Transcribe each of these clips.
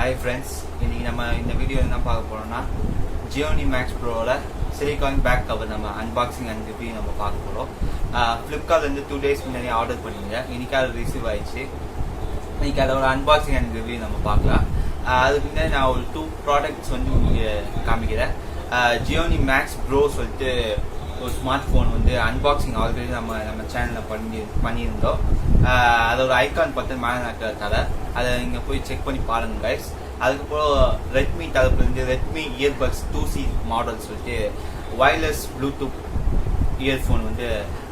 Hi friends, இன்னைக்கு நம்ம இந்த வீடியோ என்ன பார்க்க போறோம்னா Gionee Max Proல சிலிகான் பேக் கவர் நம்ம அன்பாக்சிங் அண்ட் ரிவ்யூ நம்ம பார்க்க போறோம். ஃப்ளிப்கார்ட்ல இருந்து 2 days முன்னாடி ஆர்டர் பண்ணியிருந்தேன். இன்னைக்கு அது ரிசீவ் ஆயிடுச்சு. இன்னைக்கு அதோட அன்பாக்சிங் அண்ட் ரிவ்யூ நம்ம பார்க்கலாம். அதுக்கு முன்னாடி நான் ஒரு 2 ப்ராடக்ட்ஸ் வந்து உங்களுக்கு காமிக்கிறேன். Gionee Max Pro சொல்லிட்டு ஒரு ஸ்மார்ட் ஃபோன் வந்து அன்பாக்சிங் ஆல்ரெடி நம்ம சேனலில் பண்ணியிருந்தோம். அதோட ஐக்கான் பார்த்து மேலே இருக்கிறதால அதை நீங்கள் போய் செக் பண்ணி பாருங்க கைஸ். அதுக்கப்புறம் ரெட்மி தரப்புலேருந்து ரெட்மி இயர்பட்ஸ் 2C மாடல் சொல்லிட்டு வயர்லெஸ் ப்ளூடூத் இயர்ஃபோன் வந்து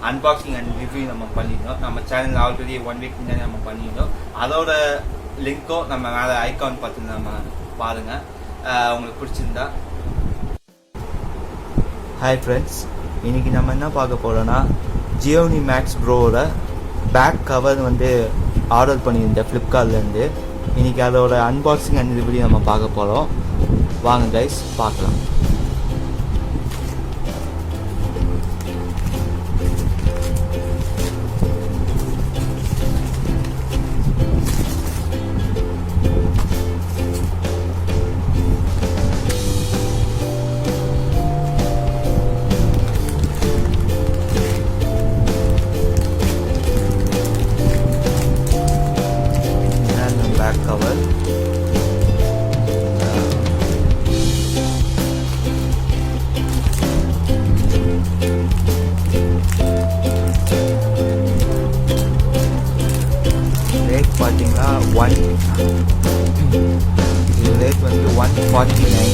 அன்பாக்சிங் அண்ட் ரிவ்யூ நம்ம பண்ணியிருந்தோம். நம்ம சேனல் ஆல்ரெடி 1 week முன்னாடி நம்ம பண்ணியிருந்தோம். அதோட லிங்க்கும் நம்ம மேலே ஐக்கான் பார்த்து நம்ம பாருங்கள், உங்களுக்கு பிடிச்சிருந்தா. ஹாய் ஃப்ரெண்ட்ஸ், இன்னைக்கு நம்ம என்ன பார்க்க போகிறோன்னா Gionee Max Proவோட பேக் கவர் வந்து ஆர்டர் பண்ணியிருந்தேன் ஃப்ளிப்கார்ட்லேருந்து. இன்னைக்கு அதோட அன்பாக்சிங் அண்ட் ரிவ்யூ நம்ம பார்க்க போகிறோம். வாங்க கைஸ் பார்க்கலாம். cover rate பார்த்தீங்கன்னா இது ரேட் வந்து 149.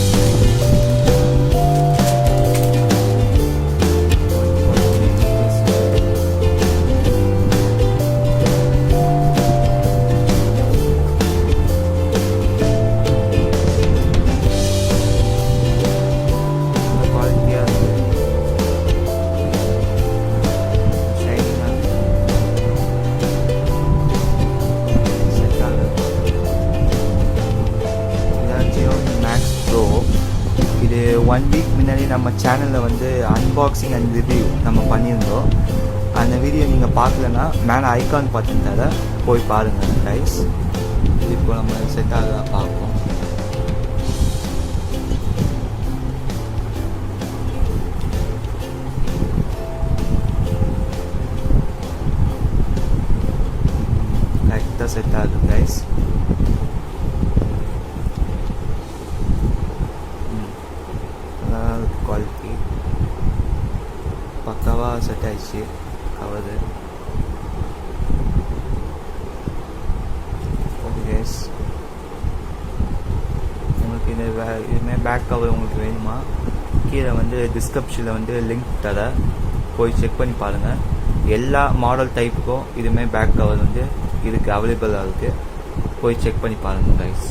இது 1 week முன்னாடி நம்ம சேனலில் வந்து அன்பாக்சிங் அண்ட் ரிவ்யூ நம்ம பண்ணியிருந்தோம். அந்த வீடியோ நீங்கள் பார்க்கலன்னா மேலே ஐக்கான் பார்த்துட்டால போய் பாருங்கள் கைஸ். இப்போ நம்ம செட்டாக பார்ப்போம். கரெக்டாக செட் ஆகுது கைஸ். குவாலிட்டி பக்காவாக செட் ஆயிடுச்சு கவரு. ஓகே கைஸ், உங்களுக்கு இதுமாதிரி பேக் கவர் உங்களுக்கு வேணுமா கீழே வந்து டிஸ்கிரிப்ஷனில் வந்து லிங்க் தர போய் செக் பண்ணி பாருங்கள். எல்லா மாடல் டைப்புக்கும் இதுமாதிரி பேக் கவர் வந்து இதுக்கு அவைலபிளாக இருக்குது. போய் செக் பண்ணி பாருங்கள் கைஸ்.